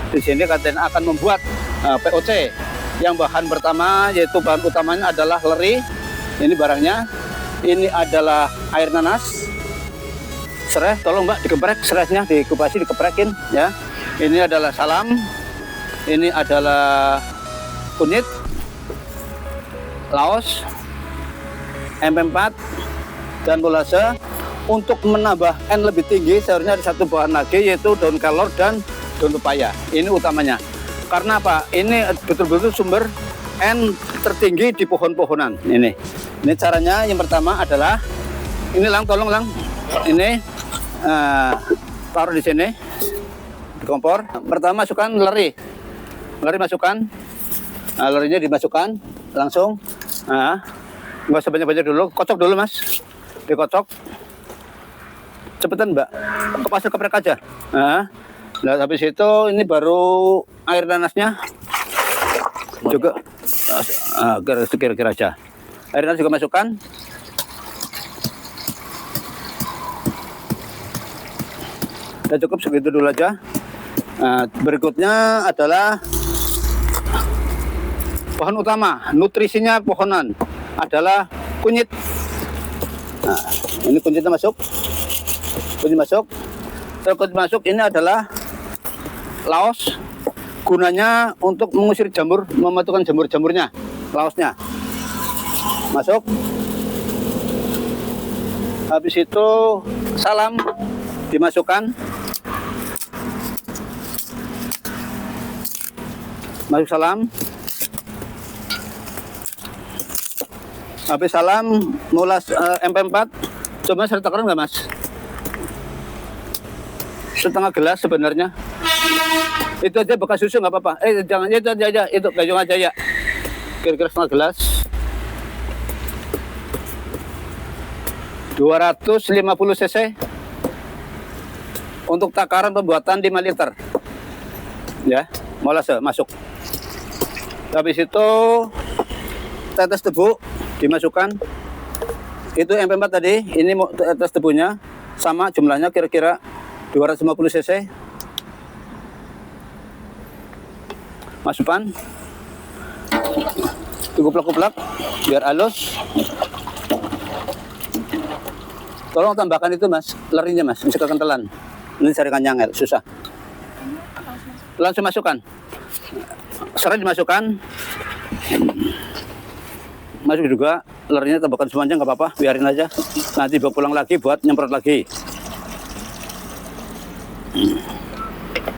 Di sini katanya akan membuat POC yang bahan pertama, yaitu bahan utamanya adalah leri. Ini barangnya. Ini adalah air nanas. Serai, tolong Mbak dikeprek serainya, dikupasi, dikeprekin ya. Ini adalah salam. Ini adalah kunyit, laos, MP4 dan molase. Untuk menambah N lebih tinggi seharusnya ada satu bahan lagi, yaitu daun kelor dan daun pepaya. Ini utamanya. Karena apa? Ini betul-betul sumber N tertinggi di pohon-pohonan. Ini caranya. Yang pertama adalah ini Lang, tolong Lang. Ini taruh di sini di kompor. Pertama masukkan leri. Leri masukkan. Lerinya dimasukkan langsung. Nggak usah banyak-banyak dulu. Kocok dulu Mas. Dikocok. Cepetan Mbak, keprek aja. Nah, habis itu ini baru air nanasnya juga kira-kira aja. Air nanas juga masukkan. Udah cukup segitu dulu aja. Nah, berikutnya adalah bahan utama, nutrisinya pohonan adalah kunyit. Nah, ini kunyitnya masuk. Kunyit masuk. Kunyit masuk ini adalah laos. Gunanya untuk mengusir jamur, mematukan jamur-jamurnya. Laosnya masuk. Habis itu salam dimasukkan. Masuk salam. Habis salam mulas MP4. Coba saya takaran nggak Mas? Setengah gelas sebenarnya. Itu aja bekas susu nggak apa-apa. Jangan itu aja, itu gayung aja ya. Kira-kira setengah gelas. 250 cc untuk takaran pembuatan 5 liter. Ya, molase masuk. Habis itu tetes tebu dimasukkan. Itu MP4 tadi, ini tetes tebunya sama jumlahnya kira-kira 250 cc. Masukkan. Dikuplak-kuplak biar halus. Tolong tambahkan itu Mas, lerinya Mas, bisa kekentelan. Ini saringan nyangel, susah. Langsung masukkan. Serai dimasukkan. Masuk juga, lerinya tambahkan semuanya nggak apa-apa, biarin aja. Nanti bawa pulang lagi buat nyemprot lagi.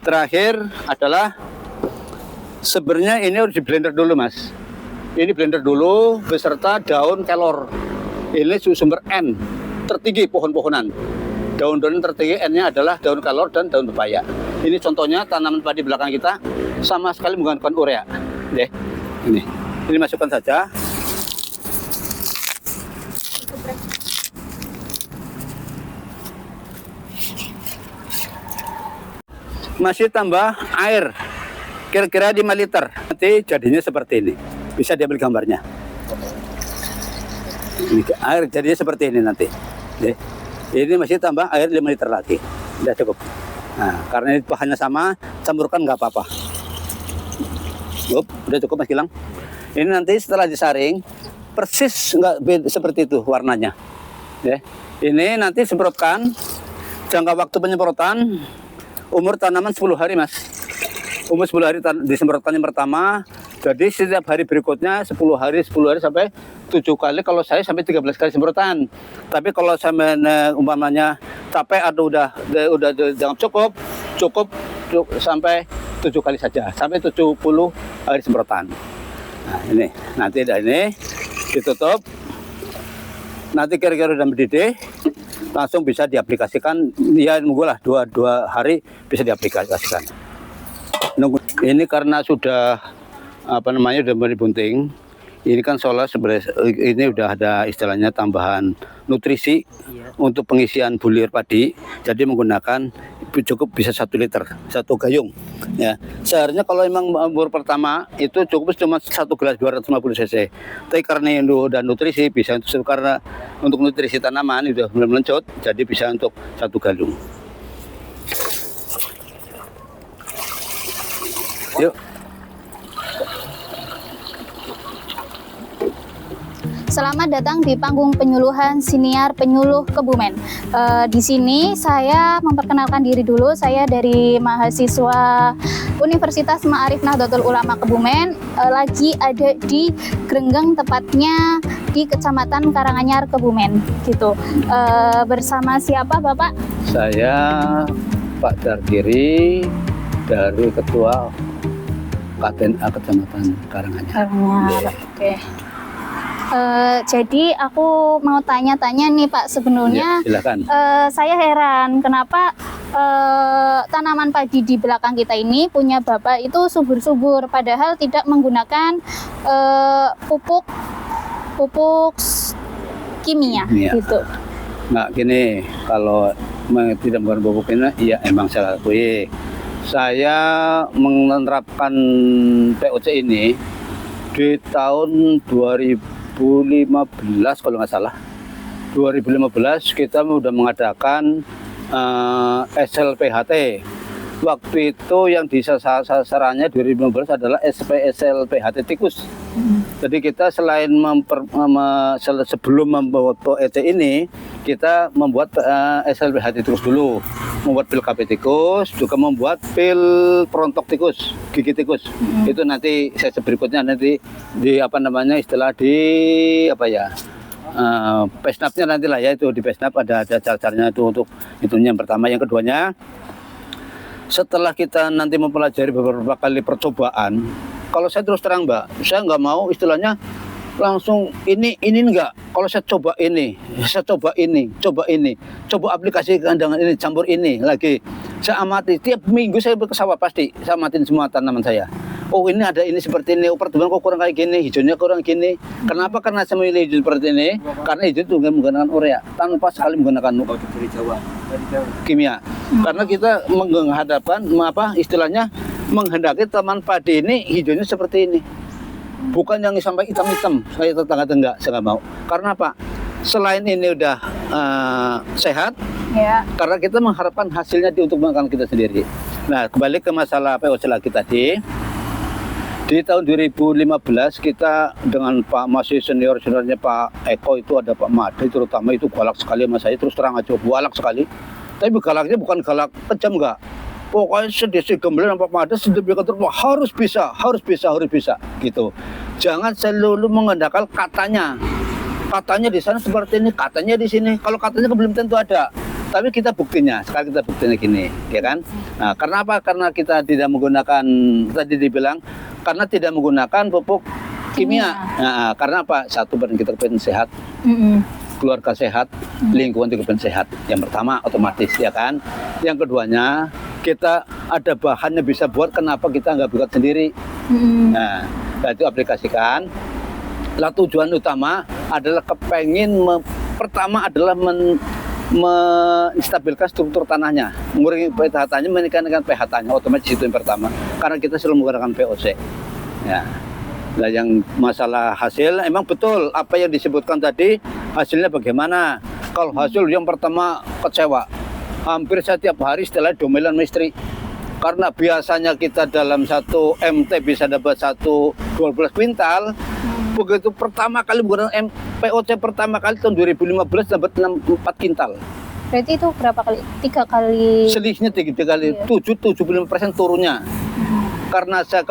Terakhir adalah sebenarnya ini harus di blender dulu Mas. Ini blender dulu beserta daun kelor. Ini sumber N tertinggi pohon-pohonan. Daun-daun tertinggi N-nya adalah daun kelor dan daun pepaya. Ini contohnya tanaman padi belakang kita sama sekali menggunakan urea. Deh, ini masukkan saja. Masih tambah air kira-kira 5 liter. Nanti jadinya seperti ini. Bisa diambil gambarnya. Ini air jadinya seperti ini nanti. Ini masih tambah air 5 liter lagi. Udah cukup. Nah, karena ini bahannya sama, campurkan nggak apa-apa. Udah cukup Mas Gilang. Ini nanti setelah disaring persis nggak seperti itu warnanya. Ini nanti semprotkan. Jangka waktu penyemprotan umur tanaman 10 hari Mas. Umur 10 hari disemprotkan yang pertama. Jadi setiap hari berikutnya 10 hari sampai 7 kali. Kalau saya sampai 13 kali semprotan. Tapi kalau saya umpamanya capek atau udah jangan cukup sampai 7 kali saja. Sampai 70 hari semprotan. Nah ini nanti ada ini ditutup. Nanti kira-kira udah mendidih, langsung bisa diaplikasikan. Ya nunggulah 2 hari bisa diaplikasikan. Nunggu. Ini karena sudah udah mulai bunting. Ini kan solar sebenarnya ini udah ada istilahnya tambahan nutrisi untuk pengisian bulir padi. Jadi menggunakan cukup bisa 1 liter, 1 gayung. Ya, seharusnya kalau memang umur pertama itu cukup cuma 1 gelas 250 cc. Tapi karena ini udah nutrisi bisa karena untuk nutrisi tanaman itu udah melencut, jadi bisa untuk 1 galung. Yuk. Selamat datang di panggung penyuluhan siniar penyuluh Kebumen. Di sini saya memperkenalkan diri dulu. Saya dari mahasiswa Universitas Ma'arif Nahdlatul Ulama Kebumen. Lagi ada di Grenggeng, tepatnya di Kecamatan Karanganyar Kebumen. Gitu. Bersama siapa, Bapak? Saya Pak Dargiri dari Ketua KTNA Kecamatan Karanganyar. Karanganyar. Oke. Jadi aku mau tanya-tanya nih Pak, sebenarnya Ya, silakan. Saya heran kenapa tanaman padi di belakang kita ini punya Bapak itu subur-subur, padahal tidak menggunakan pupuk kimia Iya. gitu. Nah, gini, kalau tidak menggunakan pupuk ini, ya emang saya akui. Saya menerapkan POC ini di tahun 2015 kalau nggak salah. 2015 kita sudah mengadakan SLPHT. Waktu itu yang sasarannya 2015 adalah SLPHT tikus. Jadi kita selain sebelum membuat POC ini, kita membuat SLPHT tikus dulu, membuat pil KP tikus, juga membuat pil perontok tikus, gigi tikus. Itu nanti saya berikutnya nanti di apa namanya istilah di apa ya pesnapnya nanti lah ya, itu di pesnap ada cara-caranya itu untuk itunya yang pertama. Yang keduanya, setelah kita nanti mempelajari beberapa kali percobaan, kalau saya terus terang Mbak, saya nggak mau istilahnya langsung ini enggak. Kalau saya coba ini, coba aplikasi kandangan ini, campur ini lagi. Saya amati tiap minggu, saya ke sawah pasti saya amatin semua tanaman saya. Oh ini ada ini seperti ini, oh pertumbuhan kok kurang kayak gini, hijaunya kurang gini. Kenapa? Karena saya memilih hijau seperti ini, karena hijau itu menggunakan urea tanpa sekali menggunakan kimia. Karena kita menghadapkan istilahnya menghendaki taman padi ini hijaunya seperti ini, bukan yang sampai hitam-hitam kayak tetangga-tetangga. Saya nggak mau. Karena apa? Selain ini udah sehat, Ya. karena kita mengharapkan hasilnya untuk makan kita sendiri. Nah, kembali ke masalah POC lagi tadi. Di tahun 2015 kita dengan Pak masih seniornya Pak Eko, itu ada Pak Made, terutama itu galak sekali sama saya, terus terang aja galak sekali. Tapi galaknya bukan galak kejam, enggak. Pokoknya sedih gembel sama Pak Made, sedih terus harus bisa gitu. Jangan selalu mengandalkan katanya di sana seperti ini, katanya di sini. Kalau katanya belum tentu ada. Tapi kita buktinya, sekarang kita buktinya gini, ya kan? Nah, karena apa? Karena kita tidak menggunakan, tadi dibilang, karena tidak menggunakan pupuk kimia. Nah, karena apa? Satu, badan kita pengen sehat, keluarga sehat, lingkungan juga pengen sehat. Yang pertama, otomatis, ya kan? Yang keduanya, kita ada bahannya bisa buat, kenapa kita nggak buat sendiri? Nah, itu aplikasikan. Lah tujuan utama adalah pertama adalah menstabilkan struktur tanahnya, mengurangi pH-nya, meningkatkan pH-nya, otomatis itu yang pertama. Karena kita selalu menggunakan POC. Ya. Nah, yang masalah hasil, emang betul apa yang disebutkan tadi, hasilnya bagaimana? Kalau hasil yang pertama kecewa, hampir setiap hari setelah domelan istri. Karena biasanya kita dalam 1 MT bisa dapat 12 kuintal. Begitu pertama kali menggunakan POC pertama kali tahun 2015 dapat 4 kintal. Berarti itu berapa kali? 3 kali. Selisihnya 3 kali, 75% turunnya. Karena saya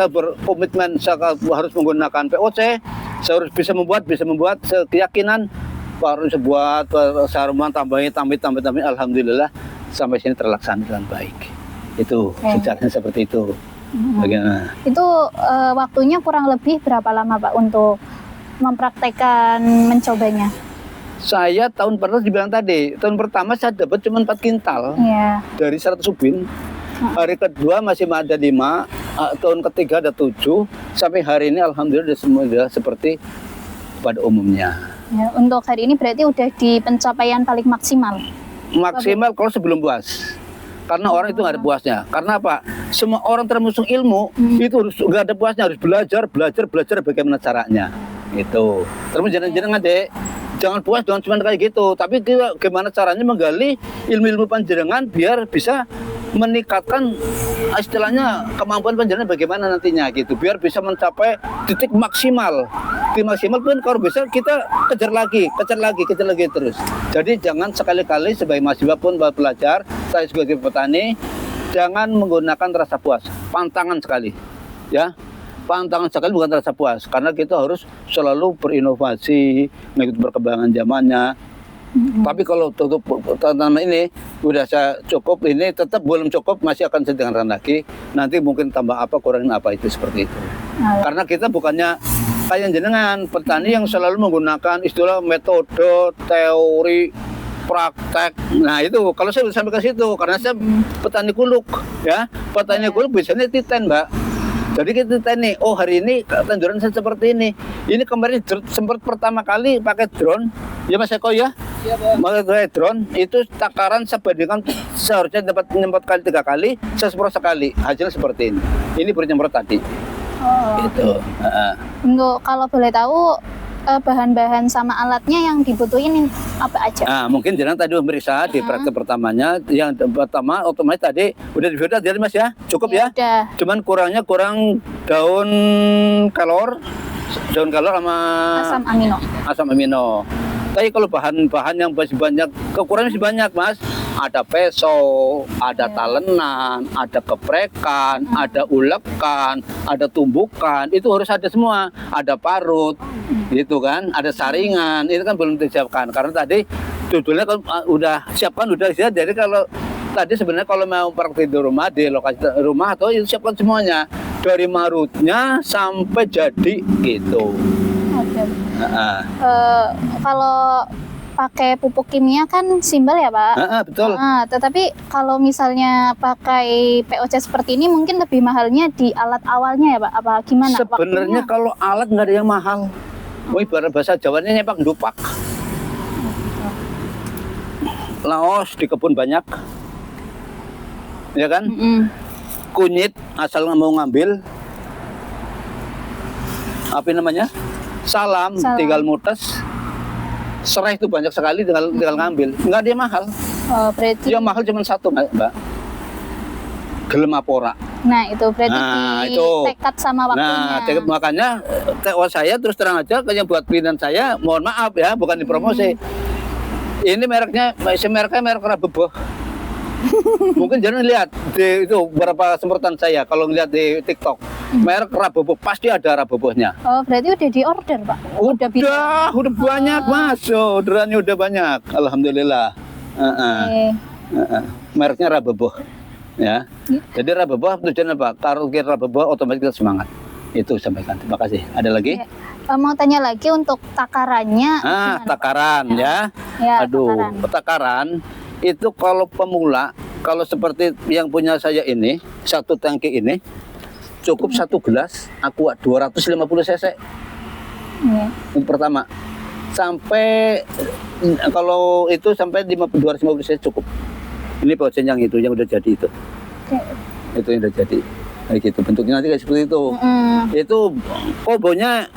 berkomitmen, saya harus menggunakan POC, saya harus bisa membuat keyakinan, harus buat sarungan tambahin, alhamdulillah sampai sini terlaksana dengan baik. Itu sejarahnya seperti itu. Bagaimana? Itu waktunya kurang lebih berapa lama Pak untuk mempraktekkan mencobanya? Saya tahun pertama dibilang tadi, tahun pertama saya dapat cuma 4 kintal dari 100 ubin. Hari kedua masih ada 5, tahun ketiga ada 7, sampai hari ini alhamdulillah semua sudah seperti pada umumnya. Ya, untuk hari ini berarti udah di pencapaian paling maksimal? Maksimal kalau sebelum puas. Karena orang itu nggak ada puasnya. Karena apa? Semua orang termusung ilmu itu harus nggak ada puasnya, harus belajar bagaimana caranya. Itu. Terus jangan dek, jangan puas dengan cuma kayak gitu. Tapi kita gimana caranya menggali ilmu-ilmu panjenengan biar bisa meningkatkan istilahnya kemampuan penjelasan bagaimana nantinya gitu, biar bisa mencapai titik maksimal. Di maksimal pun kalau bisa kita kejar lagi terus. Jadi jangan sekali-kali sebagai mahasiswa pun belajar, saya sebagai petani, jangan menggunakan rasa puas, pantangan sekali, ya. Pantangan sekali bukan rasa puas, karena kita harus selalu berinovasi, mengikuti perkembangan zamannya. Tapi kalau tutup tanaman ini udah saya cukup, ini tetap belum cukup, masih akan saya dengarkan lagi. Nanti mungkin tambah apa, kurangin apa, itu seperti itu. Karena kita bukannya kayak jenengan petani yang selalu menggunakan istilah metode, teori, praktek. Nah itu kalau saya sampai ke situ, karena saya petani kuluk, ya. Petani kuluk biasanya titen, Mbak. Jadi kita tanya, oh hari ini tanduran saya seperti ini. Ini kemarin sempat pertama kali pakai drone, ya Mas Eko ya? Iya, Bang. Pakai drone itu takaran sebandingkan seharusnya dapat nyemprot kali 3 kali, saya semprot sekali. Hasilnya seperti ini. Ini baru nyemprot tadi. Oh. Itu. Untuk kalau boleh tahu bahan-bahan sama alatnya yang dibutuhin apa aja? Nah, mungkin jangan tadi memeriksa di praktek pertamanya. Yang pertama otomatis tadi udah dibuat dari Mas ya, cukup ya. Udah. Cuman kurang daun kelor sama asam amino. Tapi kalau bahan-bahan yang masih banyak, kekurangan masih banyak Mas. Ada peso, ada talenan, ada geprekan, ada ulekan, ada tumbukan, itu harus ada semua. Ada parut, gitu kan, ada saringan, itu kan belum disiapkan. Karena tadi judulnya kan udah siapkan, udah siap. Jadi kalau tadi sebenarnya kalau mau praktik di rumah, di lokasi rumah atau itu siapkan semuanya. Dari marutnya sampai jadi gitu. Oke. Kalau pakai pupuk kimia kan simbol ya Pak? Betul. Tetapi kalau misalnya pakai POC seperti ini mungkin lebih mahalnya di alat awalnya ya Pak? Apa gimana? Sebenarnya kalau alat nggak ada yang mahal. Ibarat bahasa Jawanya nyepak dupak. Laos di kebun banyak, ya kan? Kunyit asal mau ngambil, apa namanya? Salam. Tinggal mutes. Serai itu banyak sekali, tinggal ngambil, nggak dia mahal. Oh, berarti yang mahal cuma satu Mbak, gelem apora. Nah itu berarti itu tekad sama waktunya. Nah makanya saya terus terang aja yang buat pilihan saya, mohon maaf ya, bukan dipromosi. Ini mereknya merek Rabeboh. Mungkin jangan lihat di itu beberapa semprotan saya kalau ngeliat di TikTok. Merek Rabeboh pasti ada Rabebohnya. Oh, berarti udah di order, Pak? Udah banyak, Mas. Orderannya udah banyak. Alhamdulillah. Mereknya Rabeboh. Ya. Jadi Rabeboh tujuannya apa? Kalau kita Rabeboh otomatis kita semangat. Itu sampaikan. Terima kasih. Ada lagi? Mau tanya lagi untuk takarannya. Takaran ya. Aduh, takaran itu kalau pemula, kalau seperti yang punya saya ini, satu tangki ini cukup 1 gelas aqua 250 cc. Yang pertama. Sampai kalau itu sampai 250 cc cukup. Ini posen yang itu yang udah jadi itu. Itu yang udah jadi. Kayak gitu bentuknya nanti kayak seperti itu. Itu kobonya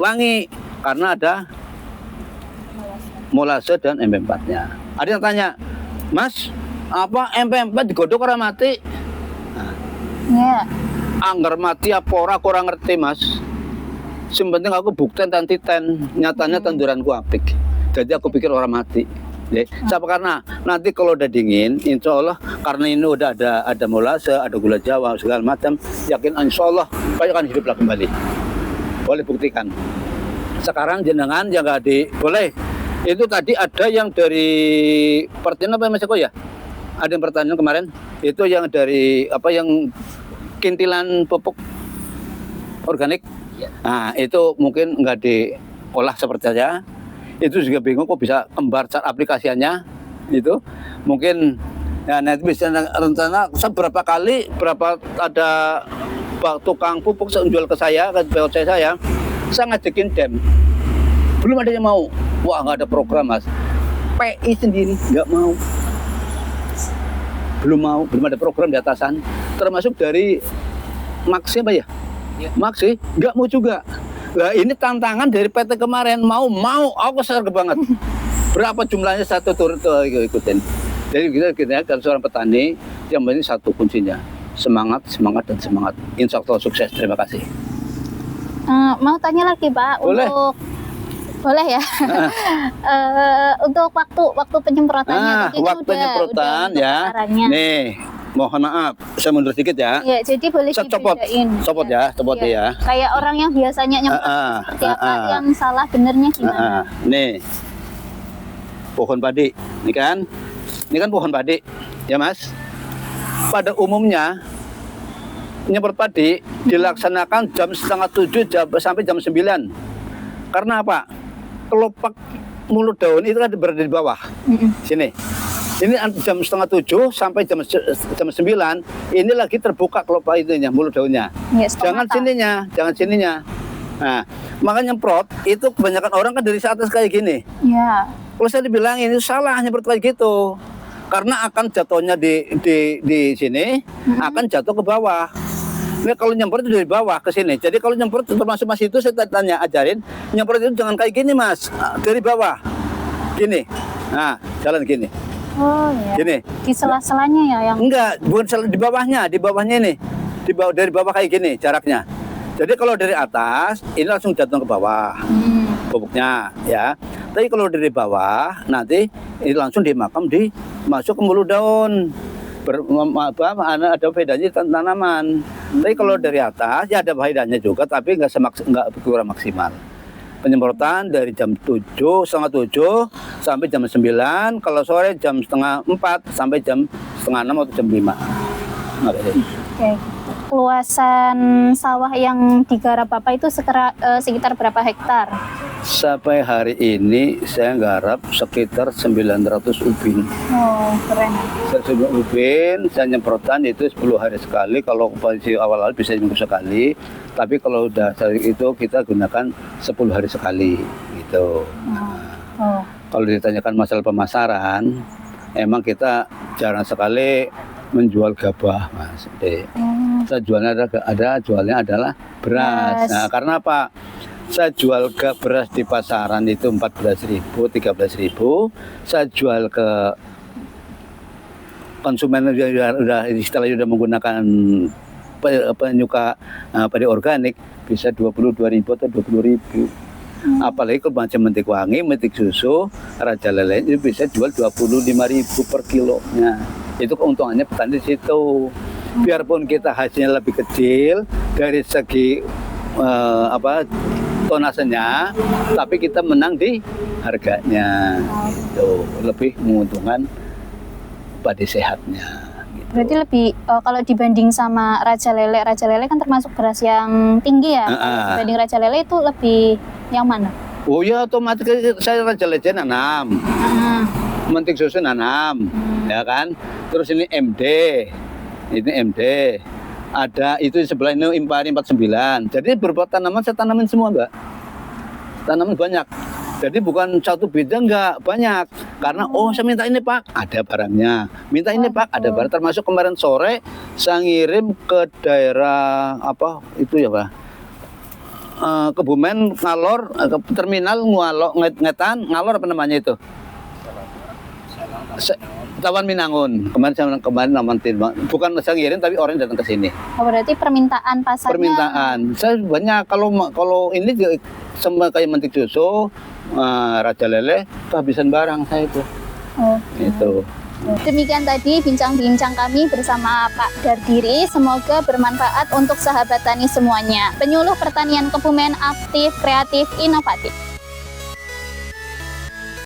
wangi karena ada molase dan MP4-nya. Ada yang tanya, Mas, apa MP4 digodok orang mati? Angger mati apa ora kurang ngerti, Mas. Yang penting aku buktian tantiten, nyatanya tanduranku apik. Jadi aku pikir orang mati. Siapa karena nanti kalau udah dingin, insya Allah karena ini udah ada molase, ada gula Jawa segala macam, yakin insya Allah kayak akan hidup lagi kembali. Boleh buktikan. Sekarang jenengan yang nggak boleh. Itu tadi ada yang dari pertanian apa Mas Eko ya? Ada yang pertanian kemarin. Itu yang dari apa yang kintilan pupuk organik. Nah itu mungkin nggak diolah seperti saja. Itu juga bingung kok bisa kembar cara aplikasiannya. Itu mungkin ya nanti bisa rencana seberapa kali berapa ada tukang pupuk jual ke saya, ke POC saya ngajakin dem. Belum ada yang mau. Wah, nggak ada program, Mas. PI sendiri nggak mau. Belum ada program di atasan. Termasuk dari Maxi apa ya? Maxi nggak mau juga. Nah, ini tantangan dari PT kemarin. Mau, aku serg banget. Berapa jumlahnya satu turun tuh ikutin. Jadi kita kalau seorang petani, Yang penting satu kuncinya, semangat, semangat, dan semangat. Insya Allah sukses. Terima kasih. Mau tanya lagi Pak, Boleh. boleh ya? Untuk waktu penyemprotannya tadi kan Waktu penyemprotan untuk ya. sasarannya. Nih, mohon maaf, saya mundur sedikit ya. Ya, jadi boleh Saya copot, dibedain. copot ya, copot ya. Kayak orang yang biasanya nyemprot seperti apa, yang salah benernya gimana? Nih, pohon padi, ini kan pohon padi, ya Mas. Pada umumnya nyemprot padi dilaksanakan jam 6:30 sampai jam 9. Karena apa? Kelopak mulut daun itu kan berada di bawah. Sini. Ini jam 6:30 sampai jam 9. Ini lagi terbuka kelopak itunya, mulut daunnya. Ya, Jangan sininya. Nah, makanya nyemprot itu kebanyakan orang kan dari atas kayak gini. Ya. Kalau saya dibilangin itu salah nyemprot kayak gitu. Karena akan jatuhnya di sini, akan jatuh ke bawah. Ini kalau nyemprot itu dari bawah ke sini. Jadi kalau nyemprot termasuk Mas itu saya tanya ajarin, nyemprot itu jangan kayak gini Mas, dari bawah. Gini. Nah, jalan gini. Oh ya. Gini. Di sela-selanya ya yang. Enggak, bukan di bawahnya ini. Dari bawah kayak gini jaraknya. Jadi kalau dari atas ini langsung jatuh ke bawah. Bubuknya ya. Tapi kalau dari bawah nanti ini langsung masuk ke mulut daun. Ada bedanya tanaman. Tapi kalau dari atas ya ada bedanya juga, tapi nggak kurang maksimal. Penyemprotan dari jam 7:30 sampai jam 9. Kalau sore jam 3:30 sampai jam 5:30 atau jam 5. Oke. Luasan sawah yang digarap Bapak itu sekitar berapa hektar? Sampai hari ini saya garap sekitar 900 ubin. Oh, keren. 900 ubin, saya nyemprotan itu 10 hari sekali. Kalau kondisi awal-awal bisa minggu sekali. Tapi kalau udah itu kita gunakan 10 hari sekali gitu. Kalau ditanyakan masalah pemasaran, emang kita jarang sekali menjual gabah, Mas. Saya jualnya adalah beras. Nah, karena apa? Saya jual ke beras di pasaran itu 14.000, 13.000. Saya jual ke konsumen istilahnya sudah menggunakan penyuka padi organik bisa 22.000 atau 20.000. Apalagi kalau macam mentik wangi, mentik susu, raja lele itu bisa jual 25.000 per kilonya. Itu keuntungannya petani di situ. Biarpun kita hasilnya lebih kecil dari segi tonasenya, tapi kita menang di harganya. Itu lebih menguntungkan padi sehatnya. Gitu. Berarti lebih kalau dibanding sama Raja Lele kan termasuk beras yang tinggi ya. Kalau dibanding Raja Lele itu lebih yang mana? Oh ya, otomatis saya Raja Lele nanam. Mentik susu nanam, ya kan? Terus ini MD. Ada itu di sebelah ini Impari 49. Jadi beberapa tanaman saya tanamin semua, Mbak. Tanaman banyak. Jadi bukan satu bidang, enggak, banyak. Karena saya minta ini Pak, ada barangnya. Minta ini Pak, ada barang. Termasuk kemarin sore saya ngirim ke daerah itu ya Pak. Kebumen, Ngalor, ke terminal Ngalor apa namanya itu? Tawan Minangun. Kemarin namatin, bukan saya ngirim tapi orang datang ke sini. Oh, berarti permintaan pasarnya. Permintaan. Saya banyak kalau ini sama kayak mentik susu, Raja Lele, kehabisan barang saya itu. Itu. Demikian tadi bincang-bincang kami bersama Pak Dardiri. Semoga bermanfaat untuk sahabat tani semuanya. Penyuluh pertanian Kebumen aktif, kreatif, inovatif.